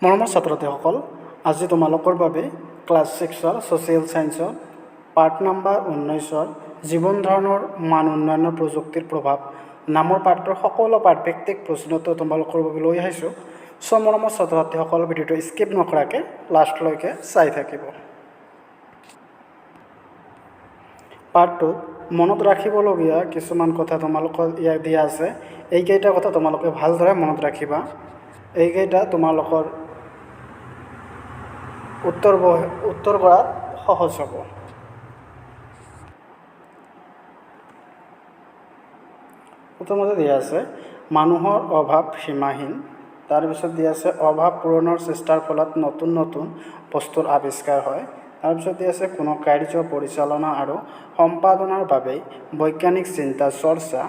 মৰমৰ ছাত্ৰ ছাত্ৰীসকল, আজি তোমালোকৰ বাবে ক্লাছ 6ৰ ছ'চিয়েল ছায়েন্সৰ পাৰ্ট নম্বৰ 19ৰ জীৱন ধাৰণৰ মান উন্নয়নৰ প্ৰযুক্তিৰ প্ৰভাৱ নামৰ পাঠটোৰ সকলো পাঠভিত্তিক প্ৰশ্নটো তোমালোকৰ বাবে লৈ আহিছোঁ। মৰমৰ ছাত্ৰ ছাত্ৰীসকল, ভিডিঅ'টো স্কিপ নকৰাকৈ লাষ্টলৈকে চাই থাকিব। পাঠটোত মনত ৰাখিবলগীয়া কিছুমান কথা তোমালোকৰ ইয়াত দিয়া আছে। এইকেইটা কথা তোমালোকে ভালদৰে মনত ৰাখিবা। এইকেইটা তোমালোকৰ উত্তৰ কৰাত সহজ হ'ব। প্ৰথমতে দিয়া আছে মানুহৰ অভাৱ সীমাহীন। তাৰপিছত দিয়া আছে অভাৱ পূৰণৰ চেষ্টাৰ ফলত নতুন নতুন বস্তুৰ আৱিষ্কাৰ হয়। তাৰপিছত দিয়া আছে কোনো কাৰ্য পৰিচালনা আৰু সম্পাদনাৰ বাবে বৈজ্ঞানিক চিন্তা চৰ্চা,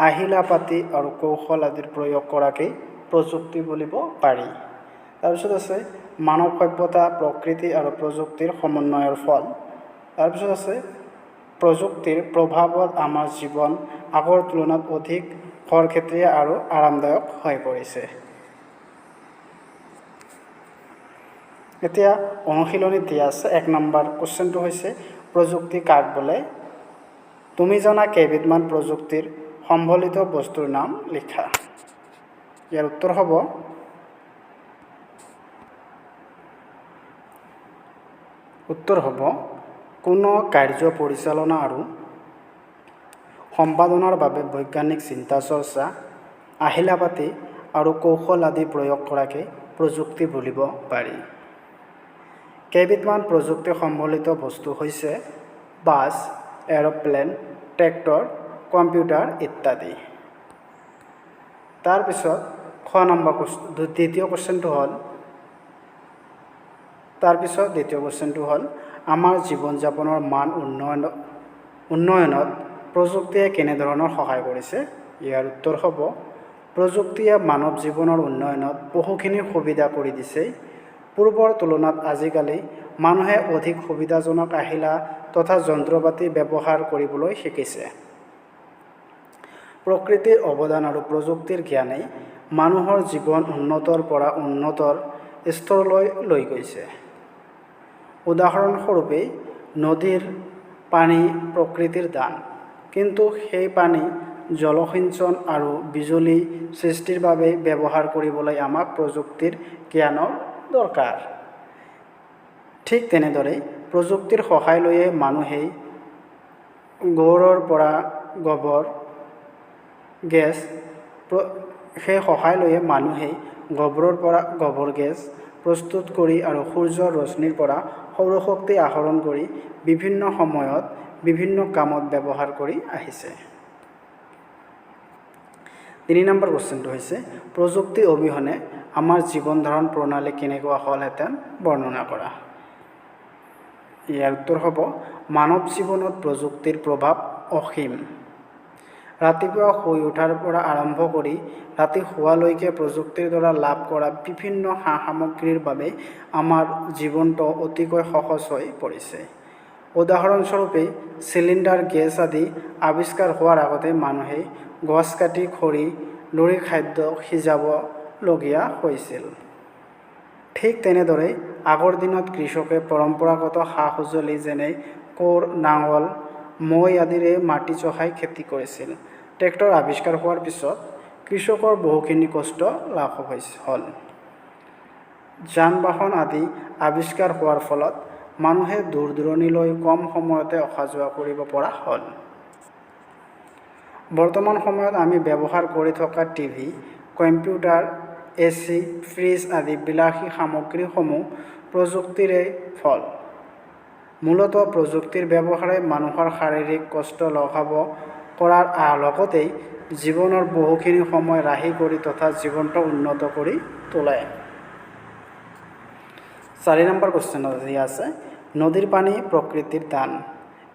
আহিলা পাতি আৰু কৌশল আদিৰ প্ৰয়োগ কৰাকেই প্ৰযুক্তি বুলিব পাৰি। তাৰপিছত আছে মানৱ সভ্যতা, প্ৰকৃতি আৰু প্ৰযুক্তিৰ সমন্বয়ৰ ফল। তাৰপিছত আছে প্ৰযুক্তিৰ প্ৰভাৱত আমাৰ জীৱন আগৰ তুলনাত অধিক খৰখেতীয়া আৰু আৰামদায়ক হৈ পৰিছে। এতিয়া অনুশীলনী দিয়া আছে। 1 নম্বৰ কুৱেশ্যনটো হৈছে প্ৰযুক্তি কাক বোলে? তুমি জনা কেইবিধমান প্ৰযুক্তিৰ সম্বলিত বস্তুৰ নাম লিখা। ইয়াৰ উত্তৰ হ'ব কোনো কাৰ্য পৰিচালনা আৰু সম্পাদনাৰ বাবে বৈজ্ঞানিক চিন্তা চৰ্চা, আহিলা পাতি আৰু কৌশল আদি প্ৰয়োগ কৰাকে প্ৰযুক্তি বুলিব পাৰি। কেইবিধমান প্ৰযুক্তি সম্বলিত বস্তু হৈছে বাছ, এৰোপ্লেন, ট্ৰেক্টৰ, কম্পিউটাৰ ইত্যাদি। তাৰপিছত দ্বিতীয় কুৱেশ্যনটো হ'ল আমাৰ জীৱন যাপনৰ মান উন্নয়নত প্ৰযুক্তিয়ে কেনেধৰণৰ সহায় কৰিছে? ইয়াৰ উত্তৰ হ'ব প্ৰযুক্তিয়ে মানৱ জীৱনৰ উন্নয়নত বহুখিনি সুবিধা কৰি দিছে। পূৰ্বৰ তুলনাত আজিকালি মানুহে অধিক সুবিধাজনক আহিলা তথা যন্ত্ৰপাতি ব্যৱহাৰ কৰিবলৈ শিকিছে। প্ৰকৃতিৰ অৱদান আৰু প্ৰযুক্তিৰ জ্ঞানেই মানুহৰ জীৱন উন্নতৰ পৰা উন্নতৰ স্তৰলৈ লৈ গৈছে। উদাহৰণস্বৰূপে নদীৰ পানী প্ৰকৃতিৰ দান, কিন্তু সেই পানী জলসিঞ্চন আৰু বিজুলী সৃষ্টিৰ বাবে ব্যৱহাৰ কৰিবলৈ আমাক প্ৰযুক্তিৰ জ্ঞানৰ দৰকাৰ। ঠিক তেনেদৰে প্ৰযুক্তিৰ সহায় লৈয়ে মানুহে গৰুৰ পৰা গোবৰ গেছ প্ৰস্তুত কৰি আৰু সূৰ্যৰ ৰশ্মিৰ পৰা সৌৰশক্তি আহৰণ কৰি বিভিন্ন সময়ত বিভিন্ন কামত ব্যৱহাৰ কৰি আহিছে। 3 নম্বৰ কুৱেশ্যনটো হৈছে প্ৰযুক্তি অবিহনে আমাৰ জীৱন ধাৰণ প্ৰণালী কেনেকুৱা হ'লহেঁতেন বৰ্ণনা কৰা। ইয়াৰ উত্তৰ হ'ব মানৱ জীৱনত প্ৰযুক্তিৰ প্ৰভাৱ অসীম। ৰাতিপুৱা শুই উঠাৰ পৰা আৰম্ভ কৰি ৰাতি শোৱালৈকে প্ৰযুক্তিৰ দ্বাৰা লাভ কৰা বিভিন্ন সা-সামগ্ৰীৰ বাবে আমাৰ জীৱনটো অতিকৈ সহজ হৈ পৰিছে। উদাহৰণস্বৰূপে চিলিণ্ডাৰ, গেছ আদি আৱিষ্কাৰ হোৱাৰ আগতে মানুহে গছ কাটি খৰি লুৰি খাদ্য সিজাবলগীয়া হৈছিল। ঠিক তেনেদৰে আগৰ দিনত কৃষকে পৰম্পৰাগত সা-সঁজুলি যেনে কোৰ, নাঙল, মৈ আদিৰে মাটি চহাই খেতি কৰিছিল। ট্ৰেক্টৰ আৱিষ্কাৰ হোৱাৰ পিছত কৃষকৰ বহুখিনি কষ্ট লাঘৱ হ'ল। যান-বাহন আদি আৱিষ্কাৰ হোৱাৰ ফলত মানুহে দূৰ দূৰণিলৈ কম সময়তে অহা যোৱা কৰিব পৰা হ'ল। বৰ্তমান সময়ত আমি ব্যৱহাৰ কৰি থকা টিভি, কম্পিউটাৰ, এচি, ফ্ৰিজ আদি বিলাসী সামগ্ৰীসমূহ প্ৰযুক্তিৰে ফল। মূলতঃ প্ৰযুক্তিৰ ব্যৱহাৰে মানুহৰ শাৰীৰিক কষ্ট লাঘৱ কৰাৰ লগতেই জীৱনৰ বহুখিনি সময় ৰাহি কৰি তথা জীৱনটো উন্নত কৰি তোলে। 4 নম্বৰ কুৱেশ্যনত দিয়া আছে নদীৰ পানী প্ৰকৃতিৰ দান।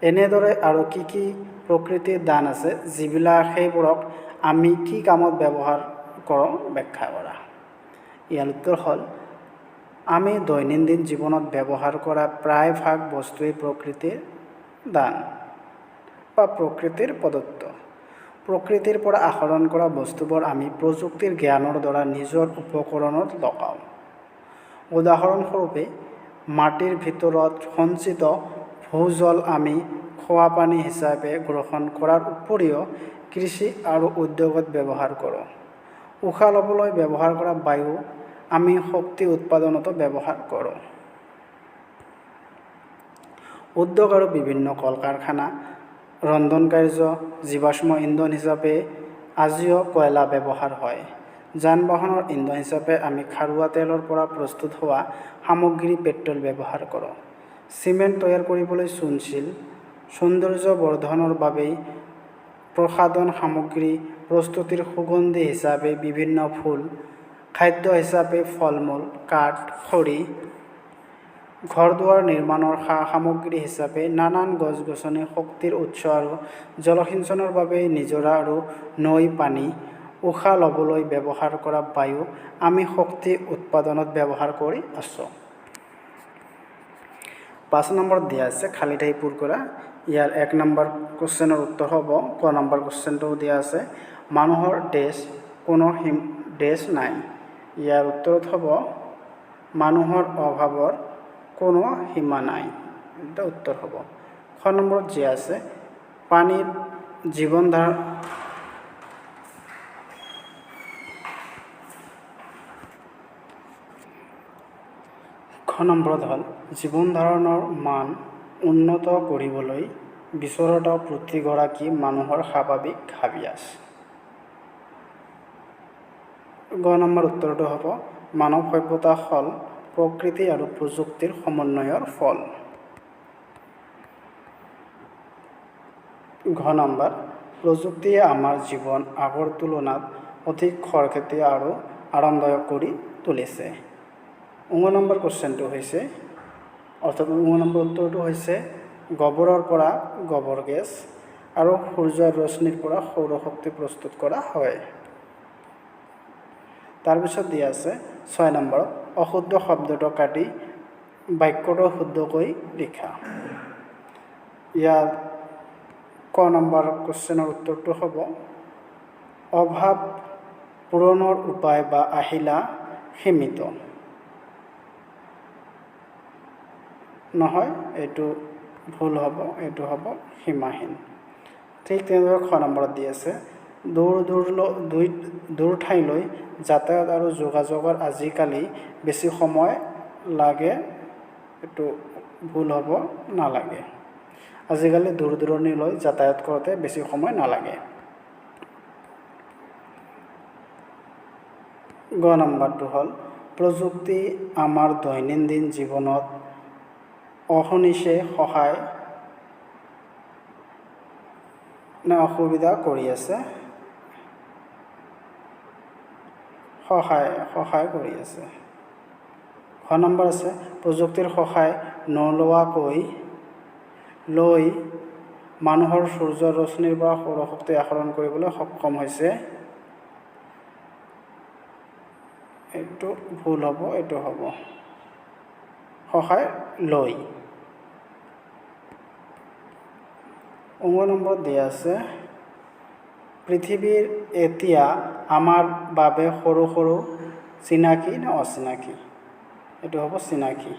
এনেদৰে আৰু কি কি প্ৰকৃতিৰ দান আছে সেইবোৰক আমি কি কামত ব্যৱহাৰ কৰোঁ ব্যাখ্যা কৰা। ইয়াৰ উত্তৰ হ'ল আমি দৈনন্দিন জীৱনত ব্যৱহাৰ কৰা প্ৰায়ভাগ বস্তুৱেই প্ৰকৃতিৰ দান বা প্ৰকৃতিৰ প্ৰদত্ত। প্ৰকৃতিৰ পৰা আহৰণ কৰা বস্তুবোৰ আমি প্ৰযুক্তিৰ জ্ঞানৰ দ্বাৰা নিজৰ উপকৰণত লগাওঁ। উদাহৰণস্বৰূপে মাটিৰ ভিতৰত সঞ্চিত ভূজল আমি খোৱা পানী হিচাপে গ্ৰহণ কৰাৰ উপৰিও কৃষি আৰু উদ্যোগত ব্যৱহাৰ কৰোঁ। উশাহ ল'বলৈ ব্যৱহাৰ কৰা বায়ু আমি শক্তি উৎপাদনতো ব্যৱহাৰ কৰোঁ। উদ্যোগ আৰু বিভিন্ন কল কাৰখানা ৰন্ধন কাৰ্য জীৱাশ্ম ইন্ধন হিচাপে আজিও কয়লা ব্যৱহাৰ হয়। যান বাহনৰ ইন্ধন হিচাপে আমি খাৰুৱা তেলৰ পৰা প্ৰস্তুত হোৱা সামগ্ৰী পেট্ৰল ব্যৱহাৰ কৰোঁ। চিমেণ্ট তৈয়াৰ কৰিবলৈ চূণশিল, সৌন্দৰ্য বৰ্ধনৰ বাবে প্ৰসাধন সামগ্ৰী প্ৰস্তুতিৰ সুগন্ধি হিচাপে বিভিন্ন ফুল, খাদ্য হিচাপে ফল-মূল, কাঠ, খৰি, ঘৰ-দুৱাৰ নিৰ্মাণৰ সা-সামগ্ৰী হিচাপে নানান গছ-গছনি, শক্তিৰ উৎস আৰু জলসিঞ্চনৰ বাবে নিজৰা আৰু নৈ পানী, উশাহ ল'বলৈ ব্যৱহাৰ কৰা বায়ু আমি শক্তি উৎপাদনত ব্যৱহাৰ কৰি আছোঁ। 5 নম্বৰত দিয়া আছে খালী ঠাই পূৰ কৰা। ইয়াৰ 1 নম্বৰ কুৱেশ্যনৰ উত্তৰ হ'ব, ক নম্বৰ কুৱেশ্যনটোও দিয়া আছে মানুহৰ কোনো নাই। ইয়াৰ উত্তৰত হ'ব মানুহৰ অভাৱৰ কোনো সীমা নাই। এটা উত্তৰ হ'ব। খ নম্বৰত দিয়া আছে পানীৰ জীৱন ধাৰণ নম্বৰত হ'ল জীৱন ধাৰণৰ মান উন্নত কৰিবলৈ বিচৰত প্ৰতিগৰাকী মানুহৰ স্বাভাৱিক হাবিয়াস। গ নম্বৰ উত্তৰটো হ'ব মানৱ সভ্যতা হ'ল প্ৰকৃতি আৰু প্ৰযুক্তিৰ সমন্বয়ৰ ফল। ঘ নম্বৰ প্ৰযুক্তিয়ে আমাৰ জীৱন আগৰ তুলনাত অধিক খৰখেতি আৰু আৰামদায়ক কৰি তুলিছে। 9 নম্বৰ কুৱেশ্যনটো হৈছে অৰ্থাৎ 9 নম্বৰ উত্তৰটো হৈছে গোবৰৰ পৰা গোবৰ গেছ আৰু সূৰ্যৰ ৰশ্মিৰ পৰা সৌৰশক্তি প্ৰস্তুত কৰা হয়। তাৰপিছত দিয়া আছে 6 নম্বৰত অশুদ্ধ শব্দটো কাটি বাক্যটো শুদ্ধকৈ লিখা। ইয়াৰ ক নম্বৰ কুৱেশ্যনৰ উত্তৰটো হ'ব অভাৱ পূৰণৰ উপায় বা আহিলা সীমিত। নহয়, এইটো ভুল হ'ব, এইটো হ'ব সীমাহীন। ঠিক তেনেদৰে খ নম্বৰত দি আছে দূৰ ঠাইলৈ যাতায়াত আৰু যোগাযোগৰ আজিকালি বেছি সময় লাগে। এইটো ভুল হ'ব, নালাগে। আজিকালি দূৰ দূৰণিলৈ যাতায়াত কৰোঁতে বেছি সময় নালাগে। গ নম্বৰটো হ'ল প্ৰযুক্তি আমাৰ দৈনন্দিন জীৱনত অহৰ্নিশে সহায় নে অসুবিধা কৰি আছে? সহায় কৰি আছে। খ নম্বৰ আছে প্ৰযুক্তিৰ সহায় নলোৱাকৈ লৈ মানুহৰ সূৰ্যৰ ৰশ্মিৰ পৰা সৌৰশক্তি আহৰণ কৰিবলৈ সক্ষম হৈছে। এইটো ভুল হ'ব, এইটো হ'ব সহায় লৈ। 9 নম্বৰত দিয়া আছে পৃথিৱীৰ এতিয়া আমাৰ বাবে সৰু সৰু চিনাকি নে অচিনাকি? এইটো হ'ব চিনাকি।